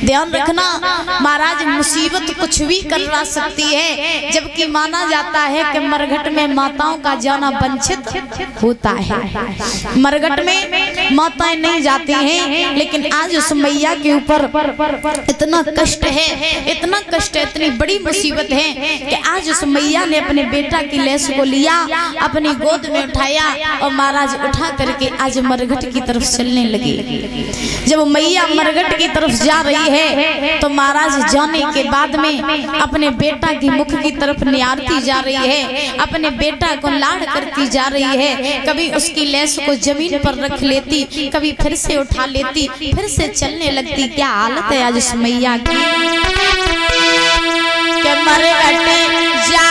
ध्यान रखना, महाराज मुसीबत कुछ भी करवा सकती है, जबकि माना जाता है कि मरघट में माताओं का जाना वंचित होता है। मरघट में माताएं नहीं जाती हैं, लेकिन आज उस मैया के ऊपर इतना कष्ट है, इतना कष्ट है, इतनी बड़ी मुसीबत है कि आज उस मैया ने अपने बेटा की लेस को लिया, अपनी गोद में उठाया और महाराज उठा करके आज मरघट की तरफ चलने लगी। जब मैया मरघट की तरफ जा रही है तो महाराज जाने के बाद में अपने बेटा की मुख की तरफ निहारती जा रही है, अपने बेटा को लाड करती जा रही है। कभी उसकी लेस को जमीन पर रख लेती, कभी फिर से उठा लेती, फिर से चलने लगती। क्या हालत है आज उस मैया की कि मरघट जा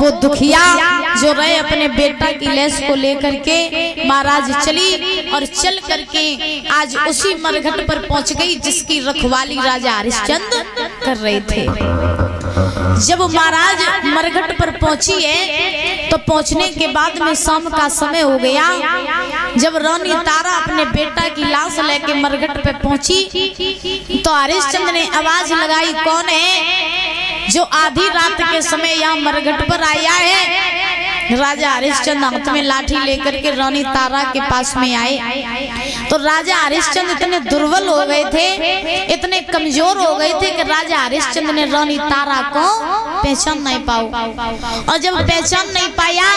वो दुखिया जो रहे अपने बेटा की लेस को लेकर के महाराज चली और चल करके आज उसी मरघट पर पहुंच गई जिसकी रखवाली राजा हरिश्चंद्र कर रहे थे। जब महाराज मरघट पर पहुंची है तो पहुंचने के बाद में शाम का समय हो गया। जब रानी तारा अपने बेटा की लाश लेके मरघट पे पहुंची तो हरिश्चंद्र ने आवाज लगाई, कौन है जो आधी रात के समय यहाँ मरघट पर आया है? राजा हरिश्चंद्र हाथ में लाठी लेकर के रानी तारा के पास में आए तो राजा हरिश्चंद्र इतने दुर्बल हो गए थे, इतने कमजोर हो गए थे कि राजा हरिश्चंद्र ने रानी तारा को पहचान नहीं पाओ। और जब पहचान नहीं पाया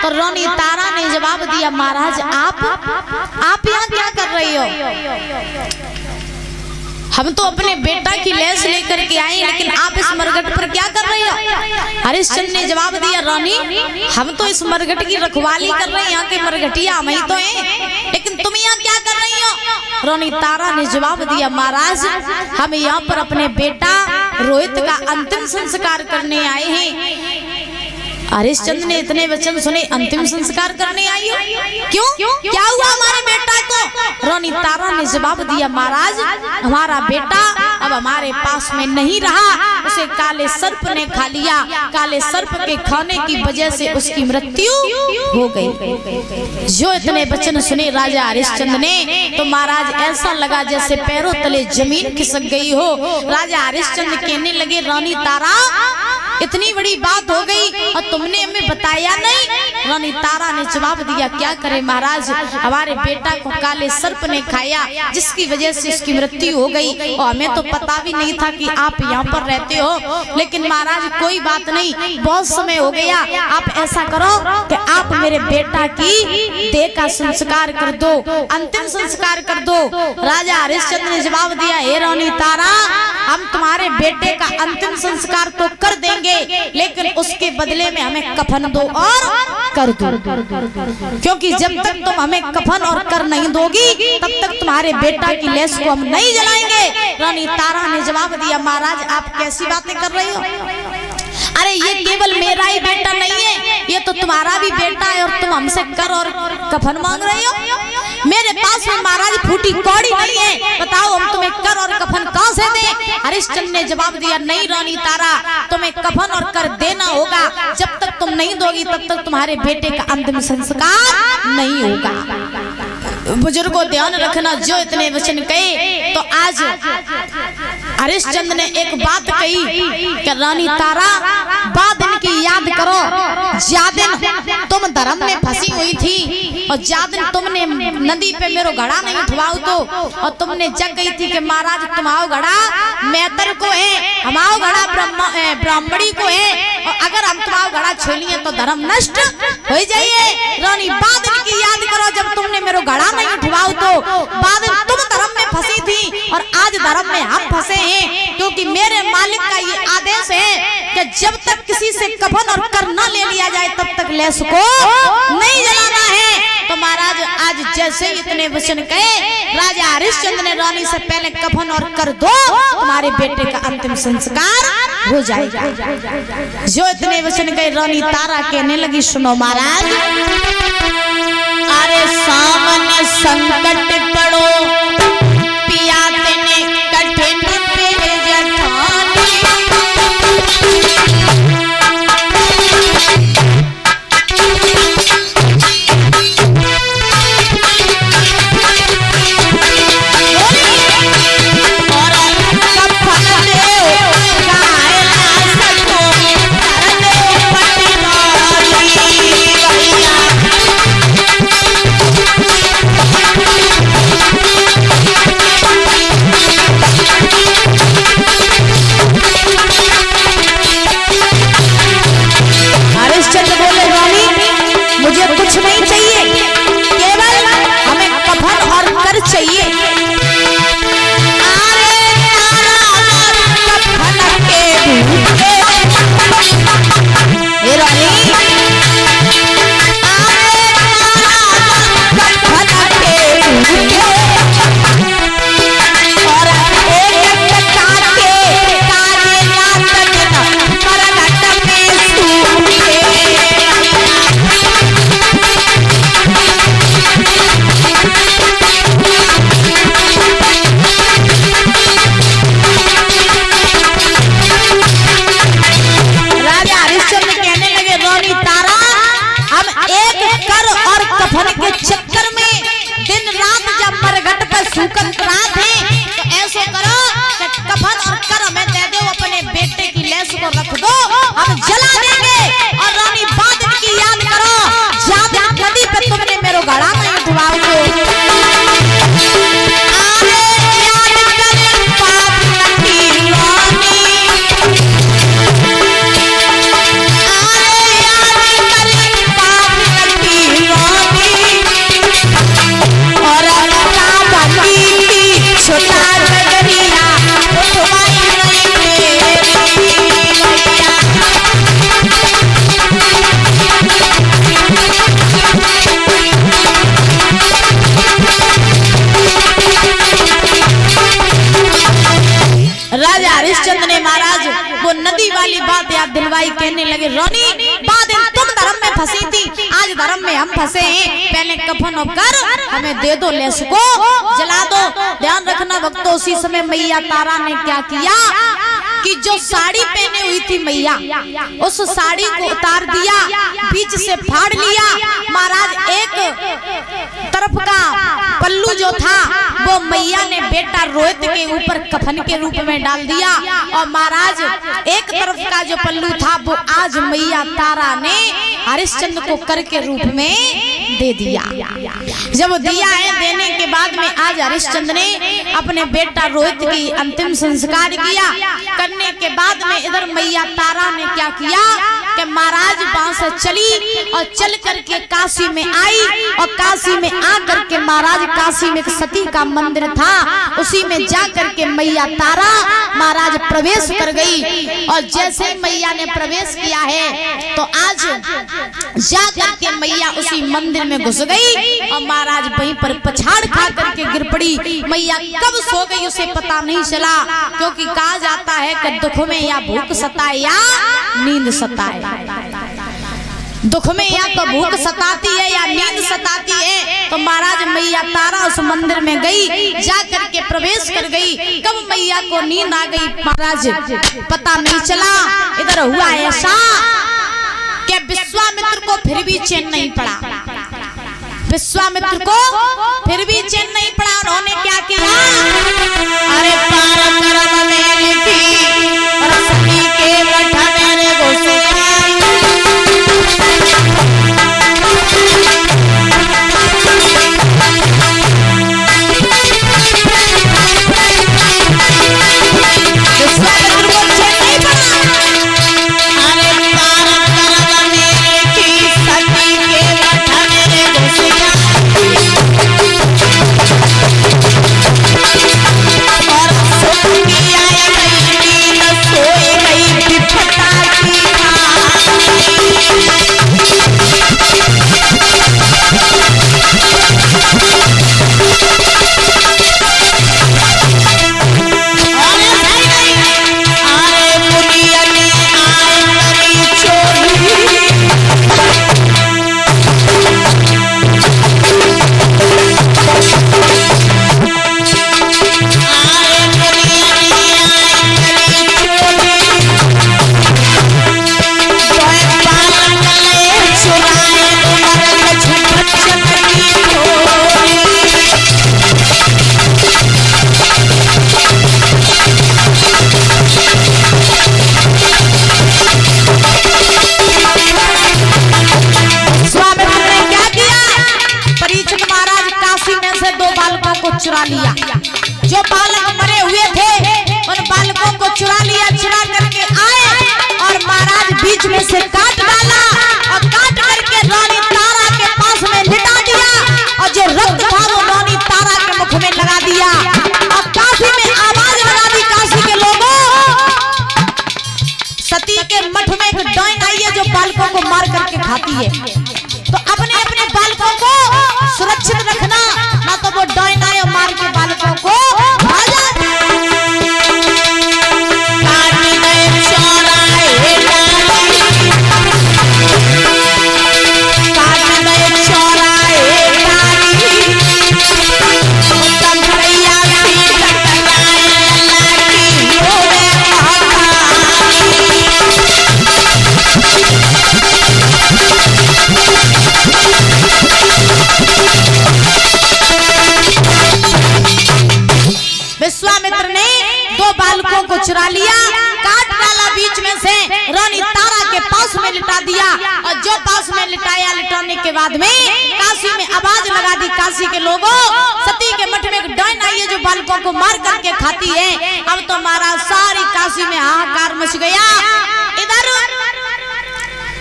तो रानी तारा ने जवाब दिया, महाराज आप यहाँ क्या कर रही हो? हम तो अपने बेटा की लेस लेकर के आए, लेकिन आप इस मरघट पर क्या कर रहे हो? हरिश्चंद्र ने जवाब दिया, रानी हम तो इस मरघट की रखवाली कर रहे हैं, यहाँ के मरघटिया हम ही तो हैं, लेकिन तुम यहाँ क्या कर रही हो? रानी तारा ने जवाब दिया, महाराज हम यहाँ पर अपने बेटा रोहित का अंतिम संस्कार करने आए हैं। हरिश्चंद्र ने इतने वचन सुने, अंतिम संस्कार करने आई हो? क्यों क्या हुआ हमारे बेटा को? रानी तारा ने जवाब दिया, महाराज हमारा बेटा अब हमारे पास में नहीं रहा, उसे काले सर्प ने खा लिया, काले सर्प के खाने की वजह से उसकी मृत्यु हो गई। जो इतने वचन सुने राजा हरिश्चंद्र ने तो महाराज ऐसा लगा जैसे पैरों तले जमीन खिसक गई हो। राजा हरिश्चंद्र कहने लगे, रानी तारा इतनी बड़ी बात हो गई और तुमने हमें बताया नहीं। रानी तारा ने जवाब दिया, क्या करे महाराज, हमारे बेटा को काले सर्प ने खाया जिसकी वजह से उसकी मृत्यु हो गई और हमें तो पता भी नहीं था कि आप यहाँ पर रहते हो। लेकिन महाराज कोई बात नहीं, बहुत समय हो गया, आप ऐसा करो कि आप मेरे बेटा की देह का संस्कार कर दो, अंतिम संस्कार कर दो। राजा हरिश्चंद्र ने जवाब दिया, हे रानी तारा हम तुम्हारे बेटे का अंतिम संस्कार तो कर देंगे, लेकिन उसके बदले में हमें कफन दो और कर दूं, क्योंकि जब तक तुम हमें कफन और कर नहीं दोगी तब तक तुम्हारे बेटा की लाश को हम नहीं जलाएंगे। रानी तारा ने जवाब दिया, महाराज आप कैसी बातें कर रही हो? अरे ये केवल मेरा ही बेटा नहीं है, ये तो तुम्हारा भी बेटा है और तुम हमसे कर और कफन मांग रही हो। मेरे पास में महाराज फूटी कौड़ी नहीं है, बताओ हम तुम्हें कर और कफन कहां से दें? हरिश्चंद्र ने जवाब दिया, नहीं रानी तारा, तुम्हें कफन और कर देना होगा। जब तक तुम नहीं दोगी तब तक तुम्हारे बेटे का अंतिम संस्कार नहीं होगा। बुजुर्गों ध्यान रखना, जो इतने वचन कहे तो आज हरिश्चंद्र ने एक बात कही कि रानी तारा बाद दिन की याद करो, ज्यादा तुम धर्म में फंसी हुई थी और ज्यादा तुमने नदी पे मेरो घड़ा नहीं उठवाओ तो, और तुमने जग गई थी कि महाराज तुम्हारा घड़ा मैतर को है, हमारा घड़ा ब्राह्मणी को है, और अगर हम तुम्हारा घड़ा छोलिए तो धर्म नष्ट हो जाइए। रानी बाद दिन की याद करो, जब तुमने मेरो घड़ा नहीं उठवाओ तो बाद तुम धर्म में फंसी थी और आज धर्म में हम फंसे हैं, क्योंकि मेरे मालिक का ये आदेश है कि जब तक किसी से कफन और कर न ले लिया जाए तब तक लाश को नहीं जलाना है। तो महाराज आज जैसे इतने वचन कहे, राजा हरिश्चंद्र ने रानी से पहले कफन और कर दो, तुम्हारे बेटे का अंतिम संस्कार हो जाएगा। जो इतने वचन कहे रानी तारा कहने लगी, सुनो महाराज, अरे सामने संकट पड़ो पिया तेने कठिन पे जठानी, दिलवाई, कहने लगे, रानी बाद तुम धर्म में फंसी थी, आज धर्म में हम फंसे हैं, पहले कफन कर हमें दे दो, लाश को जला दो। ध्यान रखना भक्तों, उसी समय मैया तारा ने क्या किया कि जो साड़ी पहने हुई थी मैया, उस साड़ी को उतार दिया, बीच से फाड़ लिया। महाराज एक तरफ का पल्लू जो था वो मैया ने बेटा रोहित के ऊपर कफन के रूप में डाल दिया, और महाराज एक तरफ का जो पल्लू था वो आज मैया तारा ने हरिश्चंद्र को कर के रूप में दे दिया। जब दिया है, देने के बाद में आज हरिश्चंद्र ने अपने बेटा रोहित की अंतिम संस्कार किया। करने के बाद में इधर मैया तारा ने क्या किया कि महाराज वहां से चली और चल करके काशी में आई और काशी में आ करके महाराज काशी में एक सती का मंदिर था, उसी में जा करके मैया तारा महाराज प्रवेश कर गई। और जैसे मैया ने प्रवेश किया है तो आज जा करके मैया उसी मंदिर में घुस गई और महाराज वहीं पर पछाड़ खा करके गिर पड़ी। मैया कब सो गई उसे पता नहीं चला, क्योंकि कहा जाता है कि दुख में या भूख सताए या नींद सताए। दुख में या तो भूख सताती है या नींद सताती है। तो महाराज मैया तारा उस मंदिर में गई, जा करके प्रवेश कर गई। कब मैया को नींद आ गई महाराज पता नहीं चला। इधर हुआ ऐसा कि विश्वामित्र को फिर भी चैन नहीं पड़ा, विश्वामित्र को फिर भी चैन नहीं पड़ा। उन्होंने क्या किया, अरे पार करम में लिखी रसनी के मठ मेरे घुस चुरा लिया। जो बालक मरे हुए थे उन बालकों को चुरा लिया, चुरा करके आए और महाराज बीच में से काट डाला और काट करके रानी तारा के पास में लिटा दिया। और जो रक्त था वो रानी तारा के मुख में लगा दिया और काशी में आवाज लगा दी, काशी के लोगों सती के मठ में एक डायन आई है जो बालकों को मार करके खाती है। तो अपने अपने बालकों को सुरक्षित रखना, ना तो वो डायन आए और मार के बालकों को विश्वामित्र ने दो बालकों को चुरा लिया, काट डाला बीच में से, रानी तारा के पास में लिटा दिया। और जो पास में लिटाया, लिटाने के बाद में काशी में आवाज लगा दी, काशी के लोगों सती के मठ में एक डायन आई है जो बालकों को मार करके खाती है। अब तो महाराज सारी काशी में हाहाकार मच गया। इधर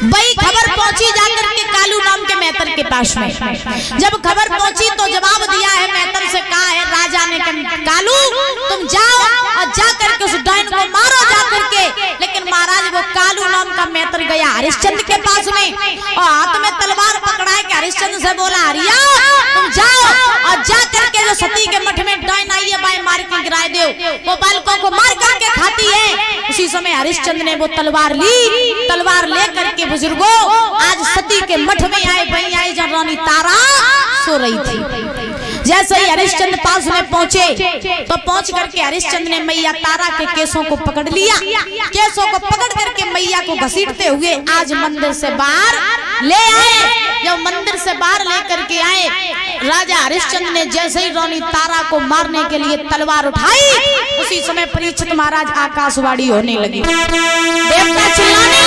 वही खबर पहुंची जाकर के कालू नाम के मेहतर के पास में। जब खबर पहुंची तो जवाब दिया है मेहतर से, कहा है राजा ने कि कालू तुम जाओ और जा करके उस डायन को मारो जा करके। लेकिन महाराज वो कालू नाम का मेहतर गया हरिश्चंद्र के पास में और हाथ में तलवार पकड़ा है कि हरिश्चंद्र से बोला, हरिया तुम जाओ और जा करके जो सती के मठ में डायन आई है भाई मार के गिरा दो, वो बालकों को मार करके खाती है। उसी समय हरिश्चंद्र ने वो तलवार ली, तलवार लेकर के बुजुर्गों आज सती के मठ में आए, वहीं आए जब रानी तारा सो रही थी। जैसे ही हरिश्चंद्र पास में पहुंचे तो पहुंच करके हरिश्चंद्र ने मैया तारा के केसों को पकड़ लिया, केसों को पकड़ करके मैया को घसीटते हुए आज मंदिर से बाहर ले आए। जब मंदिर से बाहर लेकर के आए, राजा हरिश्चंद्र ने जैसे ही रानी तारा को मारने के लिए तलवार उठाई, उसी समय परीक्षित महाराज आकाशवाणी होने लगी, देवता चिल्लाने